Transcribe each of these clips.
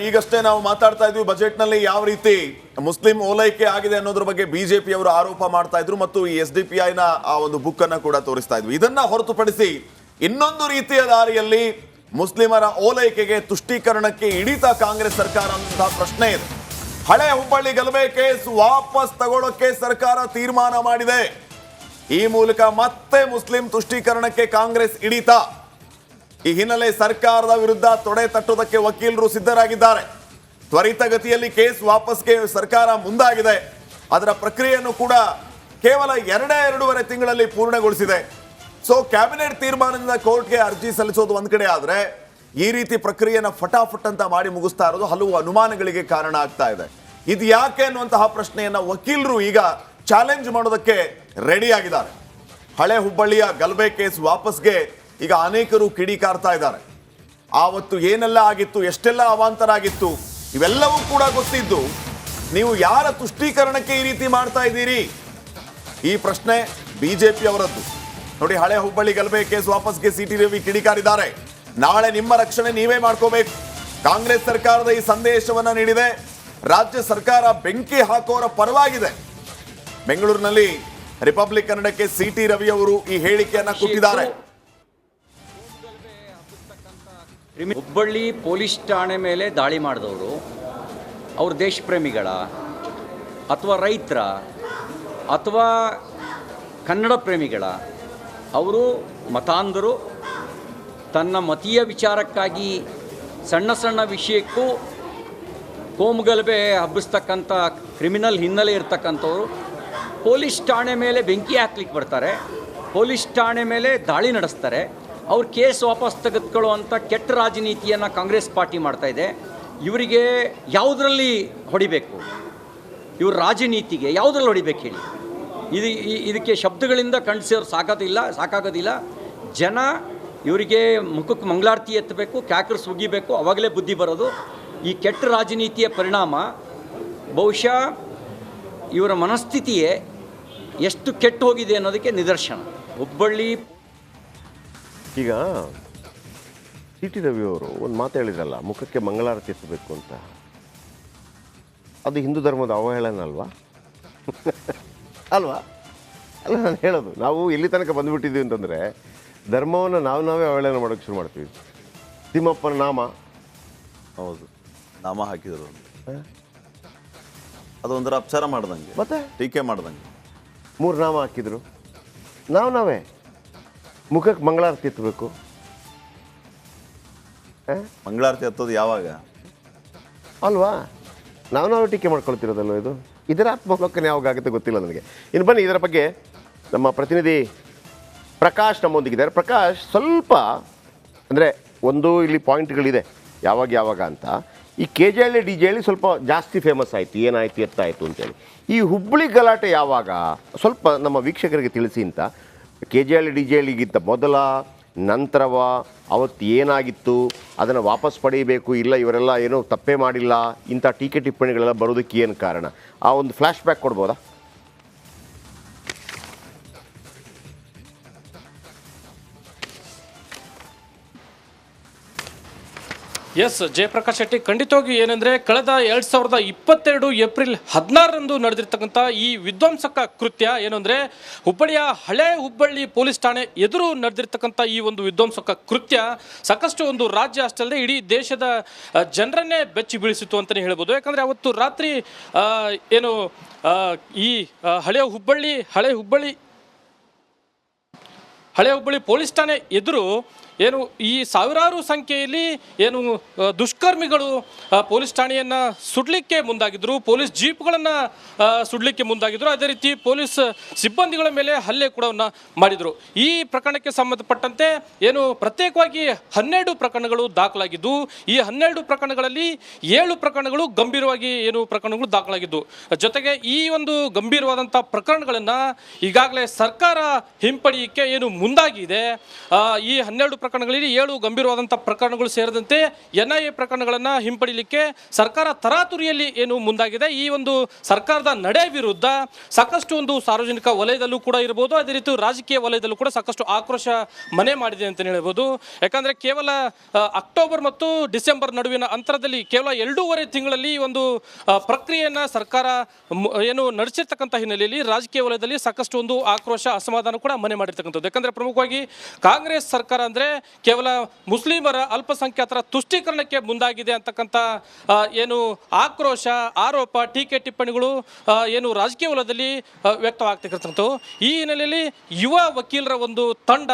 ಈಗಷ್ಟೇ ನಾವು ಮಾತಾಡ್ತಾ ಇದ್ವಿ ಬಜೆಟ್ ನಲ್ಲಿ ಯಾವ ರೀತಿ ಮುಸ್ಲಿಂ ಓಲೈಕೆ ಆಗಿದೆ ಅನ್ನೋದ್ರ ಬಗ್ಗೆ ಬಿಜೆಪಿ ಅವರು ಆರೋಪ ಮಾಡ್ತಾ ಇದ್ರು ಮತ್ತು ಈ SDPI ನ ಆ ಒಂದು ಬುಕ್ ಅನ್ನ ಕೂಡ ತೋರಿಸ್ತಾ ಇದ್ವಿ. ಇದನ್ನ ಹೊರತುಪಡಿಸಿ ಇನ್ನೊಂದು ರೀತಿಯ ದಾರಿಯಲ್ಲಿ ಮುಸ್ಲಿಮರ ಓಲೈಕೆಗೆ ತುಷ್ಟೀಕರಣಕ್ಕೆ ಹಿಡಿತಾ ಕಾಂಗ್ರೆಸ್ ಸರ್ಕಾರ ಅನ್ನುವಂತಹ ಪ್ರಶ್ನೆ ಇದೆ. ಹಳೆ ಹುಬ್ಬಳ್ಳಿ ಗಲಭೆ ಕೇಸ್ ವಾಪಸ್ ತಗೊಳ್ಳೋಕೆ ಸರ್ಕಾರ ತೀರ್ಮಾನ ಮಾಡಿದೆ. ಈ ಮೂಲಕ ಮತ್ತೆ ಮುಸ್ಲಿಂ ತುಷ್ಟೀಕರಣಕ್ಕೆ ಕಾಂಗ್ರೆಸ್ ಹಿಡಿತ. ಈ ಹಿನ್ನೆಲೆ ಸರ್ಕಾರದ ವಿರುದ್ಧ ತೊಡೆ ತಟ್ಟುವುದಕ್ಕೆ ವಕೀಲರು ಸಿದ್ಧರಾಗಿದ್ದಾರೆ. ತ್ವರಿತಗತಿಯಲ್ಲಿ ಕೇಸ್ ವಾಪಸ್ಗೆ ಸರ್ಕಾರ ಮುಂದಾಗಿದೆ. ಅದರ ಪ್ರಕ್ರಿಯೆಯನ್ನು ಕೂಡ ಕೇವಲ 2.5 ತಿಂಗಳಲ್ಲಿ ಪೂರ್ಣಗೊಳಿಸಿದೆ. ಸೊ ಕ್ಯಾಬಿನೆಟ್ ತೀರ್ಮಾನದಿಂದ ಕೋರ್ಟ್ಗೆ ಅರ್ಜಿ ಸಲ್ಲಿಸೋದು ಒಂದ್ ಕಡೆ ಆದ್ರೆ ಈ ರೀತಿ ಪ್ರಕ್ರಿಯೆನ ಫಟಾಫಟ್ ಅಂತ ಮಾಡಿ ಮುಗಿಸ್ತಾ ಇರೋದು ಹಲವು ಅನುಮಾನಗಳಿಗೆ ಕಾರಣ ಆಗ್ತಾ ಇದೆ. ಇದು ಯಾಕೆ ಅನ್ನುವಂತಹ ಪ್ರಶ್ನೆಯನ್ನ ವಕೀಲರು ಈಗ ಚಾಲೆಂಜ್ ಮಾಡೋದಕ್ಕೆ ರೆಡಿ ಆಗಿದ್ದಾರೆ. ಹಳೆ ಹುಬ್ಬಳ್ಳಿಯ ಗಲಭೆ ಕೇಸ್ ವಾಪಸ್ಗೆ ಈಗ ಅನೇಕರು ಕಿಡಿಕಾರ್ತಾ ಇದ್ದಾರೆ. ಆವತ್ತು ಏನೆಲ್ಲ ಆಗಿತ್ತು, ಎಷ್ಟೆಲ್ಲ ಅವಾಂತರ ಆಗಿತ್ತು, ಇವೆಲ್ಲವೂ ಕೂಡ ಗೊತ್ತಿದ್ದು ನೀವು ಯಾರ ತುಷ್ಟೀಕರಣಕ್ಕೆ ಈ ರೀತಿ ಮಾಡ್ತಾ ಇದ್ದೀರಿ? ಈ ಪ್ರಶ್ನೆ ಬಿಜೆಪಿ ಅವರದ್ದು. ನೋಡಿ, ಹಳೆ ಹುಬ್ಬಳ್ಳಿ ಗಲಭೆ ಕೇಸ್ ವಾಪಸ್ಗೆ CT ರವಿ ಕಿಡಿಕಾರಿದ್ದಾರೆ. ನಾಳೆ ನಿಮ್ಮ ರಕ್ಷಣೆ ನೀವೇ ಮಾಡ್ಕೋಬೇಕು. ಕಾಂಗ್ರೆಸ್ ಸರ್ಕಾರದ ಈ ಸಂದೇಶವನ್ನ ನೀಡಿದೆ. ರಾಜ್ಯ ಸರ್ಕಾರ ಬೆಂಕಿ ಹಾಕೋರ ಪರವಾಗಿದೆ. ಬೆಂಗಳೂರಿನಲ್ಲಿ ರಿಪಬ್ಲಿಕ್ ಕನ್ನಡಕ್ಕೆ CT ರವಿ ಅವರು ಈ ಹೇಳಿಕೆಯನ್ನ ಕೊಟ್ಟಿದ್ದಾರೆ. ಹುಬ್ಬಳ್ಳಿ ಪೊಲೀಸ್ ಠಾಣೆ ಮೇಲೆ ದಾಳಿ ಮಾಡಿದವರು ಅವ್ರ ದೇಶ ಪ್ರೇಮಿಗಳ ಅಥವಾ ರೈತರ ಅಥವಾ ಕನ್ನಡ ಪ್ರೇಮಿಗಳ, ಅವರು ಮತಾಂಧರು, ತನ್ನ ಮತೀಯ ವಿಚಾರಕ್ಕಾಗಿ ಸಣ್ಣ ಸಣ್ಣ ವಿಷಯಕ್ಕೂ ಕೋಮುಗಲಭೆ ಹಬ್ಬಿಸ್ತಕ್ಕಂಥ ಕ್ರಿಮಿನಲ್ ಹಿನ್ನೆಲೆ ಇರ್ತಕ್ಕಂಥವ್ರು ಪೊಲೀಸ್ ಠಾಣೆ ಮೇಲೆ ಬೆಂಕಿ ಹಾಕ್ಲಿಕ್ಕೆ ಬರ್ತಾರೆ, ಪೊಲೀಸ್ ಠಾಣೆ ಮೇಲೆ ದಾಳಿ ನಡೆಸ್ತಾರೆ. ಅವ್ರ ಕೇಸ್ ವಾಪಸ್ ತೆಗೆದುಕೊಳ್ಳುವಂಥ ಕೆಟ್ಟ ರಾಜನೀತಿಯನ್ನು ಕಾಂಗ್ರೆಸ್ ಪಾರ್ಟಿ ಮಾಡ್ತಾಯಿದೆ. ಇವರಿಗೆ ಯಾವುದರಲ್ಲಿ ಹೊಡಿಬೇಕು? ಇವ್ರ ರಾಜನೀತಿಗೆ ಯಾವುದ್ರಲ್ಲಿ ಹೊಡಿಬೇಕು ಹೇಳಿ? ಇದಕ್ಕೆ ಶಬ್ದಗಳಿಂದ ಖಂಡಿಸೋರು ಸಾಕಾಗೋದಿಲ್ಲ. ಜನ ಇವರಿಗೆ ಮುಖಕ್ಕೆ ಮಂಗಳಾರತಿ ಎತ್ತಬೇಕು, ಕ್ಯಾಕರ್ಸ್ ಉಗಿಬೇಕು, ಅವಾಗಲೇ ಬುದ್ಧಿ ಬರೋದು. ಈ ಕೆಟ್ಟ ರಾಜನೀತಿಯ ಪರಿಣಾಮ ಬಹುಶಃ ಇವರ ಮನಸ್ಥಿತಿಯೇ ಎಷ್ಟು ಕೆಟ್ಟು ಹೋಗಿದೆ ಅನ್ನೋದಕ್ಕೆ ನಿದರ್ಶನ. ಹುಬ್ಬಳ್ಳಿ ಈಗ CT ರವಿ ಅವರು ಒಂದು ಮಾತು ಹೇಳಿದ್ರಲ್ಲ, ಮುಖಕ್ಕೆ ಮಂಗಳಾರತಿ ಎತ್ತಬೇಕು ಅಂತ. ಅದು ಹಿಂದೂ ಧರ್ಮದ ಅವಹೇಳನ ಅಲ್ವಾ? ಅಲ್ವಾ? ಅಲ್ಲ, ನಾನು ಹೇಳೋದು, ನಾವು ಎಲ್ಲಿ ತನಕ ಬಂದುಬಿಟ್ಟಿದ್ದೀವಿ ಅಂತಂದರೆ ಧರ್ಮವನ್ನು ನಾವೇ ಅವಹೇಳನ ಮಾಡೋಕ್ಕೆ ಶುರು ಮಾಡ್ತೀವಿ. ತಿಮ್ಮಪ್ಪನ ನಾಮ, ಹೌದು, ನಾಮ ಹಾಕಿದ್ರು, ಅದೊಂದರ ಅಪಚಾರ ಮಾಡ್ದಂಗೆ, ಮತ್ತೆ ಟೀಕೆ ಮಾಡ್ದಂಗೆ 3 ನಾಮ ಹಾಕಿದ್ರು. ನಾವೇ ಮುಖಕ್ಕೆ ಮಂಗಳಾರತಿ ಎತ್ತಬೇಕು. ಮಂಗಳಾರತಿ ಹತ್ತೋದು ಯಾವಾಗ ಅಲ್ವಾ? ನಾವೇ ಟೀಕೆ ಮಾಡ್ಕೊಳ್ತಿರೋದಲ್ವ ಇದು? ಇದರ ಆತ್ಮಾವಲೋಕನ ಯಾವಾಗ ಆಗುತ್ತೆ ಗೊತ್ತಿಲ್ಲ ನನಗೆ. ಇನ್ನು ಬನ್ನಿ, ಇದರ ಬಗ್ಗೆ ನಮ್ಮ ಪ್ರತಿನಿಧಿ ಪ್ರಕಾಶ್ ನಮ್ಮೊಂದಿಗಿದ್ದಾರೆ. ಪ್ರಕಾಶ್, ಸ್ವಲ್ಪ ಅಂದರೆ ಒಂದು ಇಲ್ಲಿ ಪಾಯಿಂಟ್ಗಳಿದೆ ಯಾವಾಗ ಅಂತ. ಈ KJL DJL ಸ್ವಲ್ಪ ಜಾಸ್ತಿ ಫೇಮಸ್ ಆಯಿತು, ಏನಾಯಿತು ಎತ್ತಾಯಿತು ಅಂತೇಳಿ. ಈ ಹುಬ್ಬಳ್ಳಿ ಗಲಾಟೆ ಯಾವಾಗ, ಸ್ವಲ್ಪ ನಮ್ಮ ವೀಕ್ಷಕರಿಗೆ ತಿಳಿಸಿ ಅಂತ. KJL DJLಗಿಂತ ಮೊದಲ, ನಂತರವ, ಅವತ್ತು ಏನಾಗಿತ್ತು, ಅದನ್ನು ವಾಪಸ್ ಪಡೆಯಬೇಕು, ಇಲ್ಲ ಇವರೆಲ್ಲ ಏನೋ ತಪ್ಪೇ ಮಾಡಿಲ್ಲ, ಇಂಥ ಟೀಕೆ ಟಿಪ್ಪಣಿಗಳೆಲ್ಲ ಬರೋದಕ್ಕೆ ಏನು ಕಾರಣ? ಆ ಒಂದು ಫ್ಲ್ಯಾಶ್ ಬ್ಯಾಕ್ ಕೊಡ್ಬೋದಾ? ಎಸ್, ಜಯಪ್ರಕಾಶ್ ಶೆಟ್ಟಿ, ಖಂಡಿತವಾಗಿ ಏನಂದರೆ ಕಳೆದ 2022 ಏಪ್ರಿಲ್ 16ರಂದು ನಡೆದಿರ್ತಕ್ಕಂಥ ಈ ವಿಧ್ವಂಸಕ ಕೃತ್ಯ ಏನು ಅಂದರೆ ಹುಬ್ಬಳ್ಳಿಯ ಹಳೆ ಹುಬ್ಬಳ್ಳಿ ಪೊಲೀಸ್ ಠಾಣೆ ಎದುರು ನಡೆದಿರ್ತಕ್ಕಂಥ ಈ ಒಂದು ವಿಧ್ವಂಸಕ ಕೃತ್ಯ ಸಾಕಷ್ಟು ಒಂದು ರಾಜ್ಯ ಅಷ್ಟೇ ಅಲ್ಲದೆ ಇಡೀ ದೇಶದ ಜನರನ್ನೇ ಬೆಚ್ಚಿ ಬೀಳಿಸಿತು ಅಂತಲೇ ಹೇಳ್ಬೋದು. ಯಾಕಂದರೆ ಅವತ್ತು ರಾತ್ರಿ ಏನು ಈ ಹಳೆ ಹುಬ್ಬಳ್ಳಿ ಪೊಲೀಸ್ ಠಾಣೆ ಎದುರು ಏನು ಈ ಸಾವಿರಾರು ಸಂಖ್ಯೆಯಲ್ಲಿ ಏನು ದುಷ್ಕರ್ಮಿಗಳು ಪೊಲೀಸ್ ಠಾಣೆಯನ್ನು ಸುಡಲಿಕ್ಕೆ ಮುಂದಾಗಿದ್ದರು, ಪೊಲೀಸ್ ಜೀಪ್ಗಳನ್ನು ಸುಡಲಿಕ್ಕೆ ಮುಂದಾಗಿದ್ದರು. ಅದೇ ರೀತಿ ಪೊಲೀಸ್ ಸಿಬ್ಬಂದಿಗಳ ಮೇಲೆ ಹಲ್ಲೆ ಕೂಡ ಮಾಡಿದರು. ಈ ಪ್ರಕರಣಕ್ಕೆ ಸಂಬಂಧಪಟ್ಟಂತೆ ಏನು ಪ್ರತ್ಯೇಕವಾಗಿ 12 ಪ್ರಕರಣಗಳು ದಾಖಲಾಗಿದ್ದು, ಈ 12 ಪ್ರಕರಣಗಳಲ್ಲಿ 7 ಪ್ರಕರಣಗಳು ಗಂಭೀರವಾಗಿ ಪ್ರಕರಣಗಳು ದಾಖಲಾಗಿದ್ದು. ಜೊತೆಗೆ ಈ ಒಂದು ಗಂಭೀರವಾದಂಥ ಪ್ರಕರಣಗಳನ್ನು ಈಗಾಗಲೇ ಸರ್ಕಾರ ಹಿಂಪಡೆಯಕ್ಕೆ ಮುಂದಾಗಿದೆ. ಈ 12 ಪ್ರಕರಣಗಳಲ್ಲಿ 7 ಗಂಭೀರವಾದಂಥ ಪ್ರಕರಣಗಳು ಸೇರಿದಂತೆ NIA ಪ್ರಕರಣಗಳನ್ನು ಹಿಂಪಡಿಲಿಕ್ಕೆ ಸರ್ಕಾರ ತರಾತುರಿಯಲ್ಲಿ ಏನು ಮುಂದಾಗಿದೆ. ಈ ಒಂದು ಸರ್ಕಾರದ ನಡೆ ವಿರುದ್ಧ ಸಾಕಷ್ಟು ಒಂದು ಸಾರ್ವಜನಿಕ ವಲಯದಲ್ಲೂ ಕೂಡ ಇರಬಹುದು, ಅದೇ ರೀತಿ ರಾಜಕೀಯ ವಲಯದಲ್ಲೂ ಕೂಡ ಸಾಕಷ್ಟು ಆಕ್ರೋಶ ಮನೆ ಮಾಡಿದೆ ಅಂತ ಹೇಳ್ಬೋದು. ಯಾಕಂದರೆ ಕೇವಲ ಅಕ್ಟೋಬರ್ ಮತ್ತು ಡಿಸೆಂಬರ್ ನಡುವಿನ ಅಂತರದಲ್ಲಿ ಕೇವಲ 2.5 ತಿಂಗಳಲ್ಲಿ ಈ ಒಂದು ಪ್ರಕ್ರಿಯೆಯನ್ನು ಸರ್ಕಾರ ಏನು ನಡೆಸಿರ್ತಕ್ಕಂಥ ಹಿನ್ನೆಲೆಯಲ್ಲಿ ರಾಜಕೀಯ ವಲಯದಲ್ಲಿ ಸಾಕಷ್ಟು ಒಂದು ಆಕ್ರೋಶ ಅಸಮಾಧಾನ ಕೂಡ ಮನೆ ಮಾಡಿರ್ತಕ್ಕಂಥದ್ದು. ಯಾಕಂದರೆ ಪ್ರಮುಖವಾಗಿ ಕಾಂಗ್ರೆಸ್ ಸರ್ಕಾರ ಅಂದರೆ ಕೇವಲ ಮುಸ್ಲಿಮರ ಅಲ್ಪಸಂಖ್ಯಾತರ ತುಷ್ಟೀಕರಣಕ್ಕೆ ಮುಂದಾಗಿದೆ ಅಂತಕ್ಕಂಥ ಏನು ಆಕ್ರೋಶ, ಆರೋಪ, ಟೀಕೆ ಟಿಪ್ಪಣಿಗಳು ಏನು ರಾಜಕೀಯ ವಲಯದಲ್ಲಿ ವ್ಯಕ್ತವಾಗ್ತಿರ್ತಕ್ಕಂಥದ್ದು. ಈ ಹಿನ್ನೆಲೆಯಲ್ಲಿ ಯುವ ವಕೀಲರ ಒಂದು ತಂಡ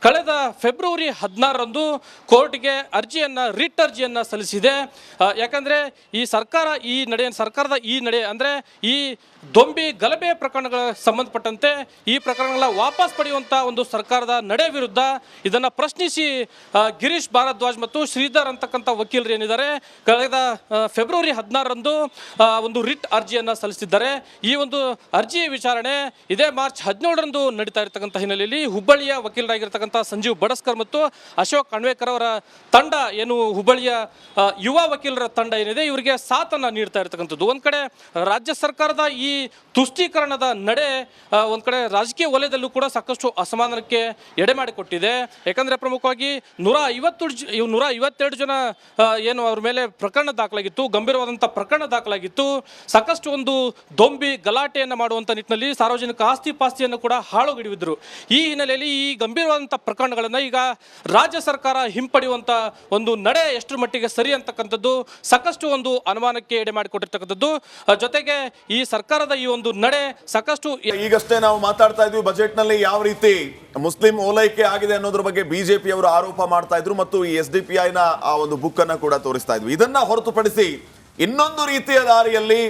ಕಳೆದ ಫೆಬ್ರವರಿ 16ರಂದು ಕೋರ್ಟ್ಗೆ ರಿಟ್ ಅರ್ಜಿಯನ್ನು ಸಲ್ಲಿಸಿದೆ. ಯಾಕಂದರೆ ಈ ಸರ್ಕಾರದ ಈ ನಡೆ ಅಂದರೆ ಈ ದೊಂಬಿ ಗಲಭೆ ಪ್ರಕರಣಗಳ ಸಂಬಂಧಪಟ್ಟಂತೆ ಈ ಪ್ರಕರಣಗಳ ವಾಪಸ್ ಪಡೆಯುವಂಥ ಒಂದು ಸರ್ಕಾರದ ನಡೆ ವಿರುದ್ಧ ಇದನ್ನು ಪ್ರಶ್ನಿಸಿ ಗಿರೀಶ್ ಭಾರದ್ವಾಜ್ ಮತ್ತು ಶ್ರೀಧರ್ ಅಂತಕ್ಕಂಥ ವಕೀಲರು ಏನಿದ್ದಾರೆ ಕಳೆದ ಫೆಬ್ರವರಿ 16ರಂದು ಒಂದು ರಿಟ್ ಅರ್ಜಿಯನ್ನು ಸಲ್ಲಿಸಿದ್ದಾರೆ. ಈ ಒಂದು ಅರ್ಜಿಯ ವಿಚಾರಣೆ ಇದೇ ಮಾರ್ಚ್ 17ರಂದು ನಡೀತಾ ಇರತಕ್ಕಂಥ ಹಿನ್ನೆಲೆಯಲ್ಲಿ ಹುಬ್ಬಳ್ಳಿಯ ವಕೀಲರಾಗಿರ್ತಕ್ಕಂಥ ಸಂಜೀವ್ ಬಡಸ್ಕರ್ ಮತ್ತು ಅಶೋಕ್ ಅಣ್ವೇಕರ್ ಅವರ ತಂಡ ಏನು ಹುಬ್ಬಳ್ಳಿಯ ಯುವ ವಕೀಲರ ತಂಡ ಏನಿದೆ ಇವರಿಗೆ ಸಾಥನ್ನು ನೀಡ್ತಾ ಇರತಕ್ಕಂಥದ್ದು. ಒಂದು ಕಡೆ ರಾಜ್ಯ ಸರ್ಕಾರದ ಈ ತುಷ್ಟೀಕರಣದ ನಡೆ ಒಂದು ಕಡೆ ರಾಜಕೀಯ ವಲಯದಲ್ಲೂ ಕೂಡ ಸಾಕಷ್ಟು ಅಸಮಾಧಾನಕ್ಕೆ ಎಡೆ ಮಾಡಿಕೊಟ್ಟಿದೆ. ಯಾಕಂದರೆ ಪ್ರಮುಖವಾಗಿ 152 ಜನ ಏನು ಅವ್ರ ಮೇಲೆ ಪ್ರಕರಣ ದಾಖಲಾಗಿತ್ತು, ಗಂಭೀರವಾದಂಥ ಪ್ರಕರಣ ದಾಖಲಾಗಿತ್ತು. ಸಾಕಷ್ಟು ಒಂದು ದೊಂಬಿ ಗಲಾಟೆಯನ್ನು ಮಾಡುವಂಥ ನಿಟ್ಟಿನಲ್ಲಿ ಸಾರ್ವಜನಿಕ ಆಸ್ತಿ ಪಾಸ್ತಿಯನ್ನು ಕೂಡ ಹಾಳುಗೆಡವಿದ್ರು. ಈ ಹಿನ್ನೆಲೆಯಲ್ಲಿ ಈ ಗಂಭೀರವಾದಂಥ ಪ್ರಕರಣಗಳನ್ನು ಈಗ ರಾಜ್ಯ ಸರ್ಕಾರ ಹಿಂಪಡೆಯುವಂಥ ಒಂದು ನಡೆ ಎಷ್ಟರ ಮಟ್ಟಿಗೆ ಸರಿ ಅಂತಕ್ಕಂಥದ್ದು ಸಾಕಷ್ಟು ಒಂದು ಅನುಮಾನಕ್ಕೆ ಎಡೆ ಮಾಡಿಕೊಟ್ಟಿರ್ತಕ್ಕಂಥದ್ದು. ಜೊತೆಗೆ ಈ ಸರ್ಕಾರದ ಈ ಒಂದು ನಡೆ ಸಾಕಷ್ಟು ಈಗಷ್ಟೇ ನಾವು ಮಾತಾಡ್ತಾ ಇದ್ವಿ ಬಜೆಟ್ ನಲ್ಲಿ ಯಾವ ರೀತಿ ಮುಸ್ಲಿಂ ಓಲೈಕೆ ಆಗಿದೆ ಅನ್ನೋದ್ರ ಬಗ್ಗೆ ಬಿಜೆಪಿ ಅವರು ಆರೋಪ ಮಾಡ್ತಾ ಇದ್ರು ಮತ್ತು ಈ SDPI ನ ಆ ಒಂದು ಬುಕ್ ಅನ್ನ ಕೂಡ ತೋರಿಸ್ತಾ ಇದ್ವಿ. ಇದನ್ನ ಹೊರತುಪಡಿಸಿ ಇನ್ನೊಂದು ರೀತಿಯ ದಾರಿಯಲ್ಲಿ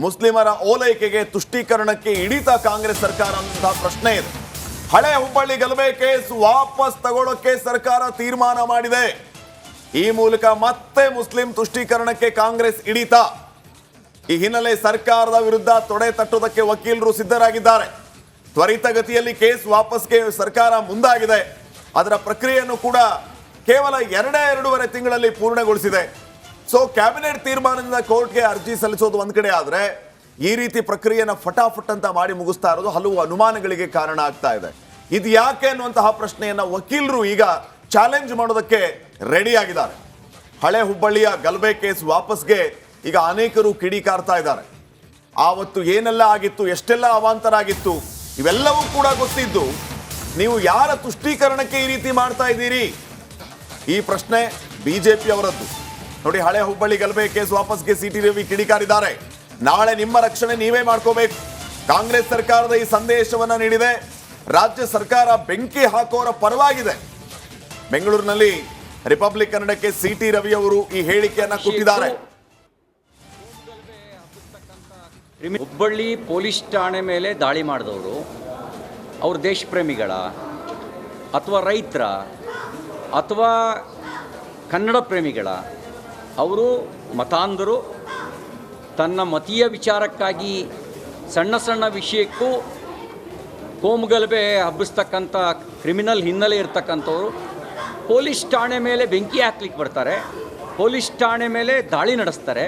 ಮುಸ್ಲಿಮರ ಓಲೈಕೆಗೆ ತುಷ್ಟೀಕರಣಕ್ಕೆ ಹಿಡಿತಾ ಕಾಂಗ್ರೆಸ್ ಸರ್ಕಾರ ಅಂತ ಪ್ರಶ್ನೆ ಇದೆ. ಹಳೆ ಹುಬ್ಬಳ್ಳಿ ಗಲಭೆ ಕೇಸ್ ವಾಪಸ್ ತಗೊಳ್ಳೋಕೆ ಸರ್ಕಾರ ತೀರ್ಮಾನ ಮಾಡಿದೆ. ಈ ಮೂಲಕ ಮತ್ತೆ ಮುಸ್ಲಿಂ ತುಷ್ಟೀಕರಣಕ್ಕೆ ಕಾಂಗ್ರೆಸ್ ಹಿಡಿತಾ. ಈ ಹಿನ್ನೆಲೆ ಸರ್ಕಾರದ ವಿರುದ್ಧ ತೊಡೆ ತಟ್ಟುವುದಕ್ಕೆ ವಕೀಲರು ಸಿದ್ಧರಾಗಿದ್ದಾರೆ. ತ್ವರಿತಗತಿಯಲ್ಲಿ ಕೇಸ್ ವಾಪಸ್ಗೆ ಸರ್ಕಾರ ಮುಂದಾಗಿದೆ. ಅದರ ಪ್ರಕ್ರಿಯೆಯನ್ನು ಕೂಡ ಕೇವಲ 2.5 ತಿಂಗಳಲ್ಲಿ ಪೂರ್ಣಗೊಳಿಸಿದೆ. ಸೊ ಕ್ಯಾಬಿನೆಟ್ ತೀರ್ಮಾನದಿಂದ ಕೋರ್ಟ್ಗೆ ಅರ್ಜಿ ಸಲ್ಲಿಸೋದು ಒಂದ್ ಕಡೆ ಆದ್ರೆ ಈ ರೀತಿ ಪ್ರಕ್ರಿಯೆನ ಫಟಾಫಟ್ ಅಂತ ಮಾಡಿ ಮುಗಿಸ್ತಾ ಇರೋದು ಹಲವು ಅನುಮಾನಗಳಿಗೆ ಕಾರಣ ಆಗ್ತಾ ಇದೆ. ಇದು ಯಾಕೆ ಅನ್ನುವಂತಹ ಪ್ರಶ್ನೆಯನ್ನ ವಕೀಲರು ಈಗ ಚಾಲೆಂಜ್ ಮಾಡೋದಕ್ಕೆ ರೆಡಿ ಆಗಿದ್ದಾರೆ. ಹಳೆ ಹುಬ್ಬಳ್ಳಿಯ ಗಲಭೆ ಕೇಸ್ ವಾಪಸ್ಗೆ ಈಗ ಅನೇಕರು ಕಿಡಿಕಾರ್ತಾ ಇದ್ದಾರೆ. ಆವತ್ತು ಏನೆಲ್ಲ ಆಗಿತ್ತು, ಎಷ್ಟೆಲ್ಲ ಅವಾಂತರ ಆಗಿತ್ತು, ಇವೆಲ್ಲವೂ ಕೂಡ ಗೊತ್ತಿದ್ದು ನೀವು ಯಾರ ತುಷ್ಟೀಕರಣಕ್ಕೆ ಈ ರೀತಿ ಮಾಡ್ತಾ ಇದ್ದೀರಿ? ಈ ಪ್ರಶ್ನೆ ಬಿಜೆಪಿ ಅವರದ್ದು. ನೋಡಿ, ಹಳೆ ಹುಬ್ಬಳ್ಳಿ ಗಲಭೆ ಕೇಸ್ ವಾಪಸ್ಗೆ CT ರವಿ ಕಿಡಿಕಾರಿದ್ದಾರೆ. ನಾಳೆ ನಿಮ್ಮ ರಕ್ಷಣೆ ನೀವೇ ಮಾಡ್ಕೋಬೇಕು. ಕಾಂಗ್ರೆಸ್ ಸರ್ಕಾರದ ಈ ಸಂದೇಶವನ್ನ ನೀಡಿದೆ. ರಾಜ್ಯ ಸರ್ಕಾರ ಬೆಂಕಿ ಹಾಕೋರ ಪರವಾಗಿದೆ. ಬೆಂಗಳೂರಿನಲ್ಲಿ ರಿಪಬ್ಲಿಕ್ ಕನ್ನಡಕ್ಕೆ CT ರವಿ ಅವರು ಈ ಹೇಳಿಕೆಯನ್ನ ಕೊಟ್ಟಿದ್ದಾರೆ. ಹುಬ್ಬಳ್ಳಿ ಪೊಲೀಸ್ ಠಾಣೆ ಮೇಲೆ ದಾಳಿ ಮಾಡಿದವರು ಅವ್ರ ದೇಶ ಪ್ರೇಮಿಗಳ ಅಥವಾ ರೈತರ ಅಥವಾ ಕನ್ನಡ ಪ್ರೇಮಿಗಳ, ಅವರು ಮತಾಂಧರು, ತನ್ನ ಮತೀಯ ವಿಚಾರಕ್ಕಾಗಿ ಸಣ್ಣ ಸಣ್ಣ ವಿಷಯಕ್ಕೂ ಕೋಮುಗಲಭೆ ಹಬ್ಬಿಸ್ತಕ್ಕಂಥ ಕ್ರಿಮಿನಲ್ ಹಿನ್ನೆಲೆ ಇರ್ತಕ್ಕಂಥವ್ರು ಪೊಲೀಸ್ ಠಾಣೆ ಮೇಲೆ ಬೆಂಕಿ ಹಾಕ್ಲಿಕ್ಕೆ ಬರ್ತಾರೆ, ಪೊಲೀಸ್ ಠಾಣೆ ಮೇಲೆ ದಾಳಿ ನಡೆಸ್ತಾರೆ.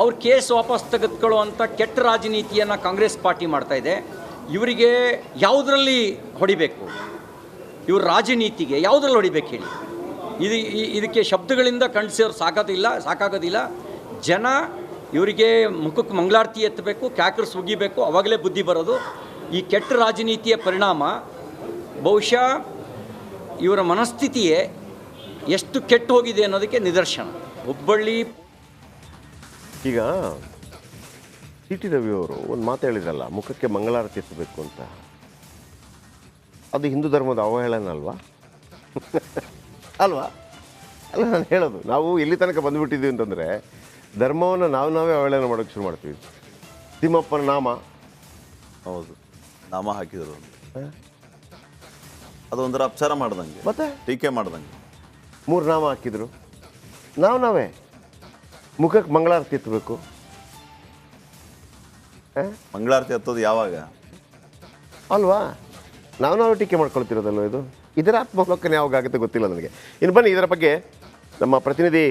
ಅವ್ರ ಕೇಸ್ ವಾಪಸ್ ತೆಗೆದುಕೊಳ್ಳುವಂಥ ಕೆಟ್ಟ ರಾಜನೀತಿಯನ್ನು ಕಾಂಗ್ರೆಸ್ ಪಾರ್ಟಿ ಮಾಡ್ತಾಯಿದೆ. ಇವರಿಗೆ ಯಾವುದರಲ್ಲಿ ಹೊಡಿಬೇಕು? ಇವ್ರ ರಾಜನೀತಿಗೆ ಯಾವುದ್ರಲ್ಲಿ ಹೊಡಿಬೇಕು ಹೇಳಿ? ಇದಕ್ಕೆ ಶಬ್ದಗಳಿಂದ ಖಂಡಿಸೋರು ಸಾಕಾಗೋದಿಲ್ಲ. ಜನ ಇವರಿಗೆ ಮುಖಕ್ಕೆ ಮಂಗಳಾರತಿ ಎತ್ತಬೇಕು, ಕ್ಯಾಕರ್ಸ್ ಉಗಿಬೇಕು, ಅವಾಗಲೇ ಬುದ್ಧಿ ಬರೋದು. ಈ ಕೆಟ್ಟ ರಾಜನೀತಿಯ ಪರಿಣಾಮ ಬಹುಶಃ ಇವರ ಮನಸ್ಥಿತಿಯೇ ಎಷ್ಟು ಕೆಟ್ಟು ಹೋಗಿದೆ ಅನ್ನೋದಕ್ಕೆ ನಿದರ್ಶನ. ಹುಬ್ಬಳ್ಳಿ ಈಗ CT ರವಿ ಅವರು ಒಂದು ಮಾತು ಹೇಳಿದ್ರಲ್ಲ, ಮುಖಕ್ಕೆ ಮಂಗಳಾರತಿ ಎತ್ತಬೇಕು ಅಂತ. ಅದು ಹಿಂದೂ ಧರ್ಮದ ಅವಹೇಳನ ಅಲ್ವಾ? ಅಲ್ವಾ? ಅಲ್ಲ, ನಾನು ಹೇಳೋದು, ನಾವು ಎಲ್ಲಿ ತನಕ ಬಂದುಬಿಟ್ಟಿದ್ದೀವಿ ಅಂತಂದರೆ ಧರ್ಮವನ್ನು ನಾವೇ ಅವಹೇಳನ ಮಾಡೋಕ್ಕೆ ಶುರು ಮಾಡ್ತೀವಿ. ತಿಮ್ಮಪ್ಪನ ನಾಮ, ಹೌದು, ನಾಮ ಹಾಕಿದ್ರು, ಅದೊಂದರ ಅಪಚಾರ ಮಾಡ್ದಂಗೆ, ಮತ್ತೆ ಟೀಕೆ ಮಾಡ್ದಂಗೆ 3 ನಾಮ ಹಾಕಿದ್ರು. ನಾವೇ ಮುಖಕ್ಕೆ ಮಂಗಳಾರತಿ ಎತ್ತಬೇಕು. ಮಂಗಳಾರತಿ ಹತ್ತೋದು ಯಾವಾಗ? ಅಲ್ವಾ? ನಾವೇ ಟೀಕೆ ಮಾಡ್ಕೊಳ್ತಿರೋದಲ್ವ ಇದು? ಇದರ ಆತ್ಮಾವಲೋಕನ ಯಾವಾಗುತ್ತೆ ಗೊತ್ತಿಲ್ಲ ನನಗೆ. ಇನ್ನು ಬನ್ನಿ ಇದರ ಬಗ್ಗೆ ನಮ್ಮ ಪ್ರತಿನಿಧಿ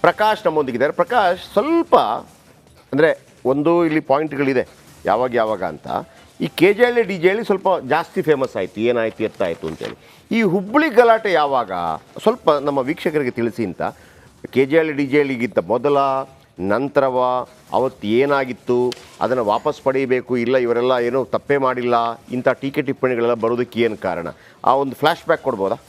ಪ್ರಕಾಶ್ ನಮ್ಮೊಂದಿಗಿದ್ದಾರೆ. ಪ್ರಕಾಶ್, ಸ್ವಲ್ಪ ಅಂದರೆ ಒಂದು ಇಲ್ಲಿ ಪಾಯಿಂಟ್ಗಳಿದೆ ಯಾವಾಗ ಅಂತ. ಈ KJL DJL ಸ್ವಲ್ಪ ಜಾಸ್ತಿ ಫೇಮಸ್ ಆಯಿತು, ಏನಾಯಿತು ಎತ್ತಾಯಿತು ಅಂತೇಳಿ. ಈ ಹುಬ್ಬಳ್ಳಿ ಗಲಾಟೆ ಯಾವಾಗ ಸ್ವಲ್ಪ ನಮ್ಮ ವೀಕ್ಷಕರಿಗೆ ತಿಳಿಸಿ ಅಂತ. KJL DJLಗಿಂತ ಮೊದಲ ನಂತರವ ಅವತ್ತು ಏನಾಗಿತ್ತು, ಅದನ್ನು ವಾಪಸ್ ಪಡೆಯಬೇಕು, ಇಲ್ಲ ಇವರೆಲ್ಲ ಏನೋ ತಪ್ಪೇ ಮಾಡಿಲ್ಲ, ಇಂಥ ಟೀಕೆ ಟಿಪ್ಪಣಿಗಳೆಲ್ಲ ಬರೋದಕ್ಕೆ ಏನು ಕಾರಣ, ಆ ಒಂದು ಫ್ಲ್ಯಾಶ್ ಬ್ಯಾಕ್ ಕೊಡ್ಬೋದಾ?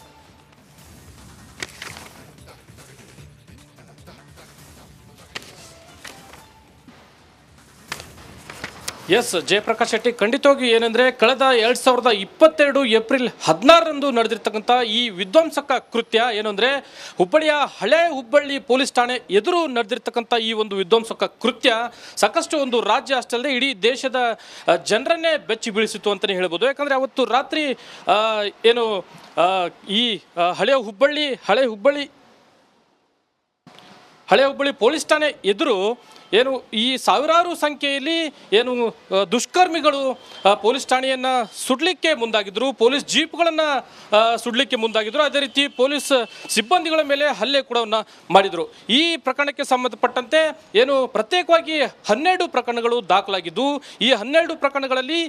ಎಸ್, ಜಯಪ್ರಕಾಶ್ ಶೆಟ್ಟಿ, ಖಂಡಿತವಾಗಿ ಏನಂದರೆ ಕಳೆದ 2022 ಏಪ್ರಿಲ್ 16ರಂದು ನಡೆದಿರ್ತಕ್ಕಂಥ ಈ ವಿಧ್ವಂಸಕ ಕೃತ್ಯ ಏನು ಅಂದರೆ ಹುಬ್ಬಳ್ಳಿಯ ಹಳೆ ಹುಬ್ಬಳ್ಳಿ ಪೊಲೀಸ್ ಠಾಣೆ ಎದುರು ನಡೆದಿರ್ತಕ್ಕಂಥ ಈ ಒಂದು ವಿಧ್ವಂಸಕ ಕೃತ್ಯ ಸಾಕಷ್ಟು ಒಂದು ರಾಜ್ಯ ಅಷ್ಟೇ ಅಲ್ಲದೆ ಇಡೀ ದೇಶದ ಜನರನ್ನೇ ಬೆಚ್ಚಿ ಬೀಳಿಸಿತು ಅಂತಲೇ ಹೇಳ್ಬೋದು. ಯಾಕಂದರೆ ಅವತ್ತು ರಾತ್ರಿ ಏನು ಈ ಹಳೆ ಹುಬ್ಬಳ್ಳಿ ಪೊಲೀಸ್ ಠಾಣೆ ಎದುರು ಏನು ಈ ಸಾವಿರಾರು ಸಂಖ್ಯೆಯಲ್ಲಿ ಏನು ದುಷ್ಕರ್ಮಿಗಳು ಪೊಲೀಸ್ ಠಾಣೆಯನ್ನು ಸುಡಲಿಕ್ಕೆ ಮುಂದಾಗಿದ್ದರು, ಪೊಲೀಸ್ ಜೀಪ್ಗಳನ್ನು ಸುಡಲಿಕ್ಕೆ ಮುಂದಾಗಿದ್ದರು. ಅದೇ ರೀತಿ ಪೊಲೀಸ್ ಸಿಬ್ಬಂದಿಗಳ ಮೇಲೆ ಹಲ್ಲೆ ಕೂಡ ಮಾಡಿದರು. ಈ ಪ್ರಕರಣಕ್ಕೆ ಸಂಬಂಧಪಟ್ಟಂತೆ ಏನು ಪ್ರತ್ಯೇಕವಾಗಿ 12 ಪ್ರಕರಣಗಳು ದಾಖಲಾಗಿದ್ದು, ಈ 12 ಪ್ರಕರಣಗಳಲ್ಲಿ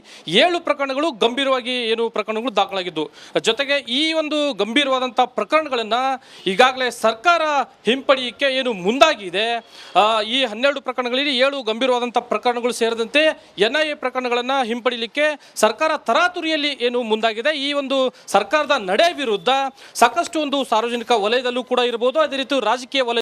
7 ಪ್ರಕರಣಗಳು ಗಂಭೀರವಾಗಿ ಪ್ರಕರಣಗಳು ದಾಖಲಾಗಿದ್ದು. ಜೊತೆಗೆ ಈ ಒಂದು ಗಂಭೀರವಾದಂಥ ಪ್ರಕರಣಗಳನ್ನು ಈಗಾಗಲೇ ಸರ್ಕಾರ ಹಿಂಪಡೆಯಕ್ಕೆ ಮುಂದಾಗಿದೆ. ಈ 12 ಪ್ರಕರಣಗಳಲ್ಲಿ 7 ಗಂಭೀರವಾದಂಥ ಪ್ರಕರಣಗಳು ಸೇರಿದಂತೆ NIA ಪ್ರಕರಣಗಳನ್ನು ಹಿಂಪಡಿಲಿಕ್ಕೆ ಸರ್ಕಾರ ತರಾತುರಿಯಲ್ಲಿ ಮುಂದಾಗಿದೆ. ಈ ಒಂದು ಸರ್ಕಾರದ ನಡೆ ವಿರುದ್ಧ ಸಾಕಷ್ಟು ಒಂದು ಸಾರ್ವಜನಿಕ ವಲಯದಲ್ಲೂ ಕೂಡ ಇರಬಹುದು, ಅದೇ ರೀತಿ ರಾಜಕೀಯ ವಲಯ